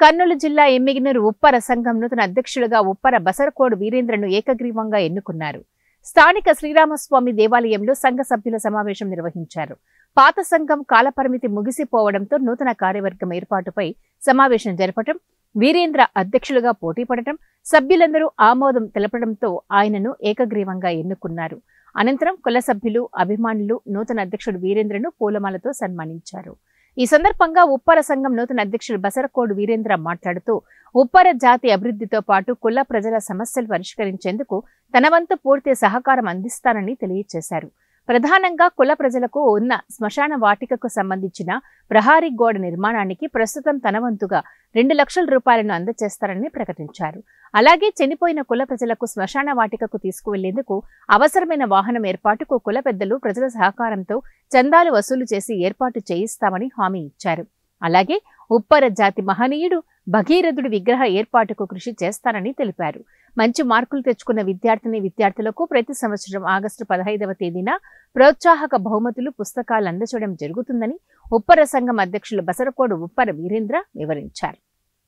కర్నూలు జిల్లా ఎమ్మిగినూరు ఉప్పర సంఘం నూతన అధ్యక్షులుగా ఉప్పర బసరకోడు వీరేంద్రను ఏకగ్రీవంగా ఎన్నుకున్నారు. స్థానిక శ్రీరామస్వామి దేవాలయంలో సంఘ సభ్యుల సమావేశం నిర్వహించారు. పాత సంఘం కాలపరిమితి ముగిసిపోవడంతో నూతన కార్యవర్గం ఏర్పాటుపై సమావేశం జరపడం, వీరేంద్ర అధ్యక్షులుగా పోటీపడటం, సభ్యులందరూ ఆమోదం తెలపడంతో ఆయనను ఏకగ్రీవంగా ఎన్నుకున్నారు. అనంతరం కుల సభ్యులు, అభిమానులు నూతన అధ్యక్షుడు వీరేంద్రను పూలమాలతో సన్మానించారు. ఈ సందర్భంగా ఉప్పర సంఘం నూతన అధ్యక్షుడు బసరకోడు వీరేంద్ర మాట్లాడుతూ ఉప్పర జాతి అభివృద్ధితో పాటు కుల ప్రజల సమస్యలు పరిష్కరించేందుకు తన వంతు పూర్తి సహకారం అందిస్తానని తెలియజేశారు. ప్రధానంగా కుల ప్రజలకు ఉన్న శ్మశాన వాటికకు సంబంధించిన ప్రహారీ గోడ నిర్మాణానికి ప్రస్తుతం తన వంతుగా 2 లక్షల రూపాయలను అందజేస్తారని ప్రకటించారు. అలాగే చనిపోయిన కుల ప్రజలకు శ్మశాన వాటికకు తీసుకువెళ్లేందుకు అవసరమైన వాహనం ఏర్పాటుకు కుల పెద్దలు ప్రజల సహకారంతో చందాలు వసూలు చేసి ఏర్పాటు చేయిస్తామని హామీ ఇచ్చారు. అలాగే ఉప్పర జాతి మహనీయుడు భగీరథుడి విగ్రహ ఏర్పాటుకు కృషి చేస్తానని తెలిపారు. మంచి మార్కులు తెచ్చుకున్న విద్యార్థులకు ప్రతి సంవత్సరం ఆగస్టు 15వ తేదీన ప్రోత్సాహక బహుమతులు, పుస్తకాలు అందజేయడం జరుగుతుందని ఉప్పర సంఘం అధ్యక్షులు బసరకోడు ఉప్పర వీరేంద్ర వివరించారు.